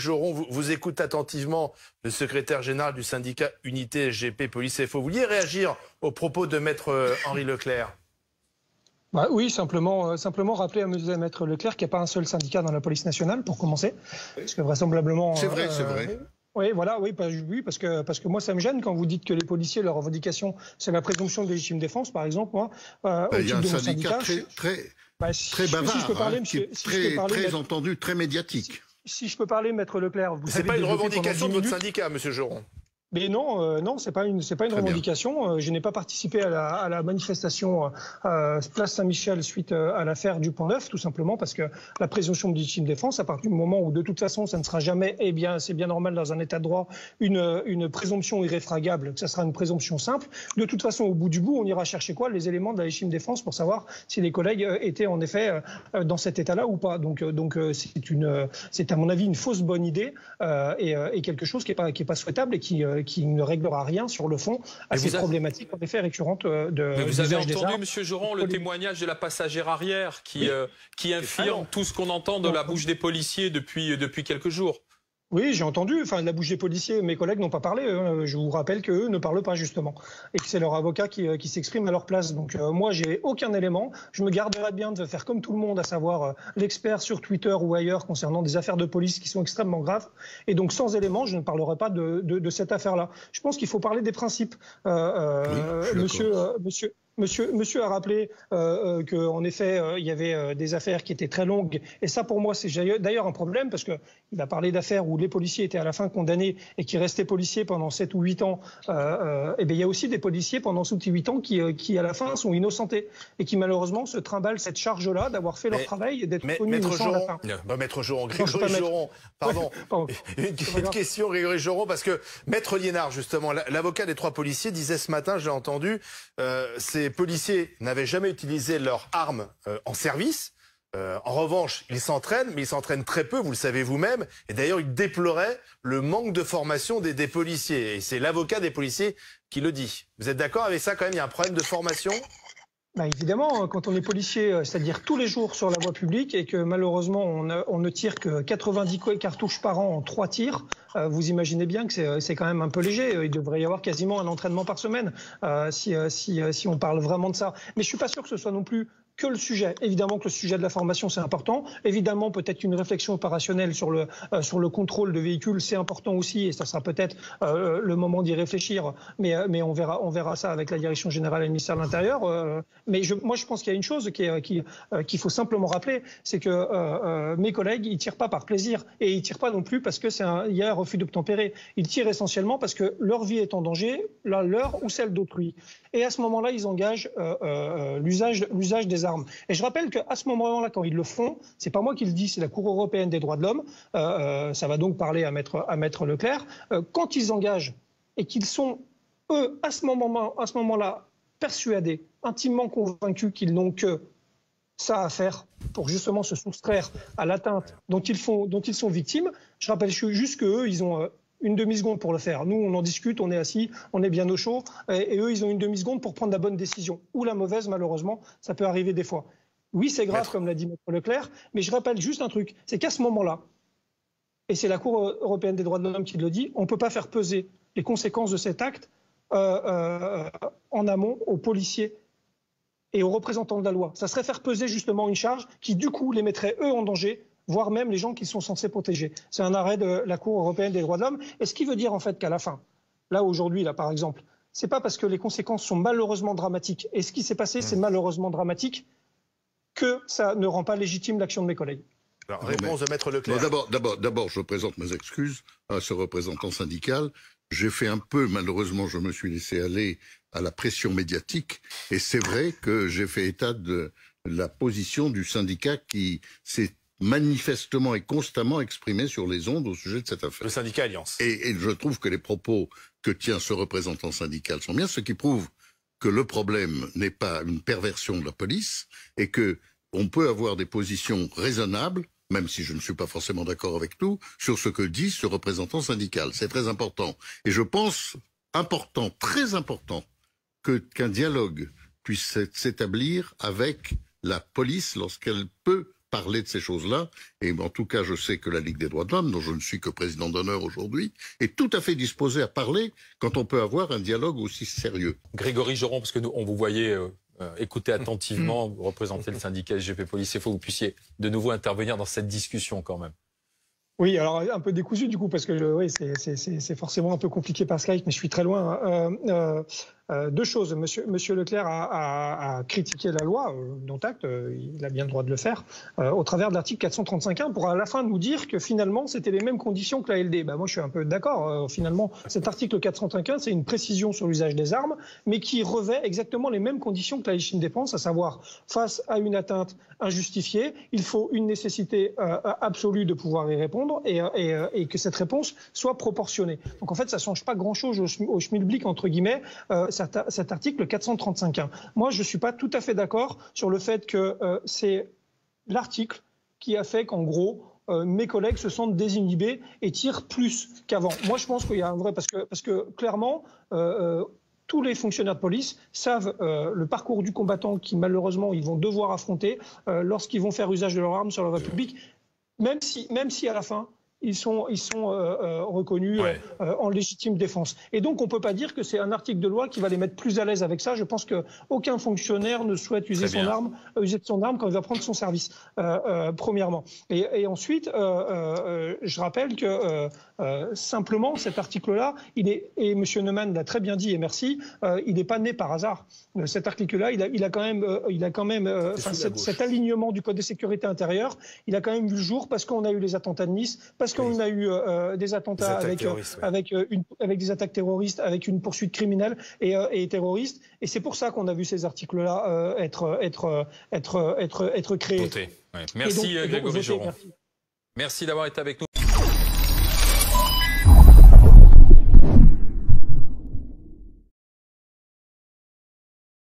Joron vous écoute attentivement, le secrétaire général du syndicat Unité SGP Police FO. Vous vouliez réagir aux propos de Maître Henri Leclerc? Bah oui, simplement rappeler à Maître Leclerc qu'il n'y a pas un seul syndicat dans la police nationale, pour commencer. Parce que vraisemblablement... C'est vrai, c'est vrai. Oui, voilà, oui, parce que moi, ça me gêne quand vous dites que les policiers, leur revendication, c'est la présomption de légitime défense, par exemple. Moi, il y a un syndicat très bavard, si je peux parler, très entendu, très médiatique. Si je peux parler, Maître Leclerc... C'est pas une revendication de votre syndicat, Monsieur Joron? Mais non, non, c'est pas une revendication. Je n'ai pas participé à la manifestation place Saint-Michel suite à l'affaire du Pont Neuf, tout simplement parce que la présomption de légitime défense, à partir du moment où de toute façon ça ne sera jamais, eh bien c'est bien normal dans un état de droit, une présomption irréfragable, que ça sera une présomption simple. De toute façon, au bout du bout, on ira chercher quoi? Les éléments de la légitime défense pour savoir si les collègues étaient en effet dans cet état-là ou pas. Donc c'est à mon avis une fausse bonne idée et quelque chose qui est pas souhaitable et qui ne réglera rien sur le fond à ces problématiques en effet récurrentes de. Mais vous avez entendu, Monsieur Joron, le témoignage de la passagère arrière qui infirme tout ce qu'on entend de la bouche des policiers depuis quelques jours. Oui, j'ai entendu. Enfin, de la bouche des policiers, mes collègues n'ont pas parlé. Je vous rappelle qu'eux ne parlent pas, justement. Et que c'est leur avocat qui s'exprime à leur place. Donc, moi, j'ai aucun élément. Je me garderai bien de faire comme tout le monde, à savoir l'expert sur Twitter ou ailleurs concernant des affaires de police qui sont extrêmement graves. Et donc, sans éléments, je ne parlerai pas de cette affaire-là. Je pense qu'il faut parler des principes. Monsieur a rappelé qu'en effet, il y avait des affaires qui étaient très longues. Et ça, pour moi, c'est d'ailleurs un problème parce qu'il a parlé d'affaires où les policiers étaient à la fin condamnés et qui restaient policiers pendant 7 ou 8 ans. Et bien, il y a aussi des policiers pendant 7 ou 8 ans qui, à la fin, sont innocentés et qui, malheureusement, se trimballent cette charge-là d'avoir fait leur travail et d'être connus innocents à la fin. Maître Joron, Grégory Joron, pardon. Une question, Grégory Joron, parce que Maître Liénard, justement, l'avocat des 3 policiers, disait ce matin, je l'ai entendu, ces policiers n'avaient jamais utilisé leurs armes en service. En revanche, ils s'entraînent, mais ils s'entraînent très peu, vous le savez vous-même. Et d'ailleurs, ils déploraient le manque de formation des policiers. Et c'est l'avocat des policiers qui le dit. Vous êtes d'accord avec ça quand même? Il y a un problème de formation? Bah évidemment, quand on est policier, c'est-à-dire tous les jours sur la voie publique et que malheureusement on ne tire que 90 cartouches par an en 3 tirs, vous imaginez bien que c'est quand même un peu léger. Il devrait y avoir quasiment un entraînement par semaine si on parle vraiment de ça. Mais je suis pas sûr que ce soit non plus que le sujet. Évidemment que le sujet de la formation, c'est important. Évidemment, peut-être une réflexion opérationnelle sur le contrôle de véhicules, c'est important aussi, et ça sera peut-être le moment d'y réfléchir. Mais on verra ça avec la direction générale et le ministère de l'Intérieur. Mais moi, je pense qu'il y a une chose qu'il faut simplement rappeler, c'est que mes collègues, ils tirent pas par plaisir, et ils tirent pas non plus parce que il y a un refus d'obtempérer. Ils tirent essentiellement parce que leur vie est en danger, la leur ou celle d'autrui. Et à ce moment-là, ils engagent l'usage des armes. Et je rappelle qu'à ce moment-là, quand ils le font, c'est pas moi qui le dis, c'est la Cour européenne des droits de l'homme. Ça va donc parler à Maître Leclerc. Quand ils engagent et qu'ils sont, eux, à ce moment-là, persuadés, intimement convaincus qu'ils n'ont que ça à faire pour justement se soustraire à l'atteinte dont ils sont victimes, je rappelle juste qu'eux, ils ont une demi-seconde pour le faire. Nous, on en discute, on est assis, on est bien au chaud, et eux, ils ont une demi-seconde pour prendre la bonne décision. Ou la mauvaise, malheureusement, ça peut arriver des fois. Oui, c'est grave, comme l'a dit Maître Leclerc, mais je rappelle juste un truc, c'est qu'à ce moment-là, et c'est la Cour européenne des droits de l'homme qui le dit, on ne peut pas faire peser les conséquences de cet acte en amont aux policiers et aux représentants de la loi. Ça serait faire peser justement une charge qui, du coup, les mettrait eux en danger, voire même les gens qui sont censés protéger. C'est un arrêt de la Cour européenne des droits de l'homme. Et ce qui veut dire en fait qu'à la fin, là aujourd'hui, là par exemple, c'est pas parce que les conséquences sont malheureusement dramatiques, et ce qui s'est passé c'est malheureusement dramatique, que ça ne rend pas légitime l'action de mes collègues. Alors, réponse de Maître Leclerc. D'abord, je présente mes excuses à ce représentant syndical. J'ai fait un peu, malheureusement, je me suis laissé aller à la pression médiatique. Et c'est vrai que j'ai fait état de la position du syndicat qui s'est manifestement et constamment exprimé sur les ondes au sujet de cette affaire. Le syndicat Alliance. Et je trouve que les propos que tient ce représentant syndical sont bien, ce qui prouve que le problème n'est pas une perversion de la police et que on peut avoir des positions raisonnables, même si je ne suis pas forcément d'accord avec tout, sur ce que dit ce représentant syndical. C'est très important. Et je pense important, très important, qu'un dialogue puisse s'établir avec la police lorsqu'elle peut parler de ces choses-là. Et en tout cas, je sais que la Ligue des droits de l'homme, dont je ne suis que président d'honneur aujourd'hui, est tout à fait disposée à parler quand on peut avoir un dialogue aussi sérieux. Grégory Joron, parce que nous, on vous voyait écouter attentivement, vous représentez le syndicat SGP Police, il faut que vous puissiez de nouveau intervenir dans cette discussion quand même. Oui, alors un peu décousu du coup, parce que oui, c'est forcément un peu compliqué par Skype, mais je suis très loin. Deux choses. Monsieur Leclerc a critiqué la loi, dont acte, il a bien le droit de le faire, au travers de l'article 435.1 pour à la fin nous dire que finalement c'était les mêmes conditions que la LD. Moi je suis un peu d'accord. Finalement, cet article 435.1 c'est une précision sur l'usage des armes, mais qui revêt exactement les mêmes conditions que la légitime défense, à savoir face à une atteinte injustifiée, il faut une nécessité absolue de pouvoir y répondre et que cette réponse soit proportionnée. Donc en fait ça ne change pas grand-chose au schmilblick entre guillemets. Cet article 435.1. Moi, je ne suis pas tout à fait d'accord sur le fait que c'est l'article qui a fait qu'en gros, mes collègues se sentent désinhibés et tirent plus qu'avant. Moi, je pense qu'il y a un vrai... Parce que clairement... tous les fonctionnaires de police savent le parcours du combattant qui, malheureusement, ils vont devoir affronter lorsqu'ils vont faire usage de leur arme sur la voie publique, même si à la fin, ils sont reconnus en légitime défense. Et donc, on ne peut pas dire que c'est un article de loi qui va les mettre plus à l'aise avec ça. Je pense qu'aucun fonctionnaire ne souhaite user de son arme quand il va prendre son service, premièrement. Et ensuite, je rappelle que simplement, cet article-là, et M. Neumann l'a très bien dit, et merci, il n'est pas né par hasard. Cet article-là, il a quand même cet alignement du Code de sécurité intérieure, il a quand même vu le jour parce qu'on a eu les attentats de Nice, parce qu'on a eu des attentats avec des attaques terroristes, avec une poursuite criminelle et terroriste. Et c'est pour ça qu'on a vu ces articles-là être créés. Merci Grégory Joron. Merci d'avoir été avec nous.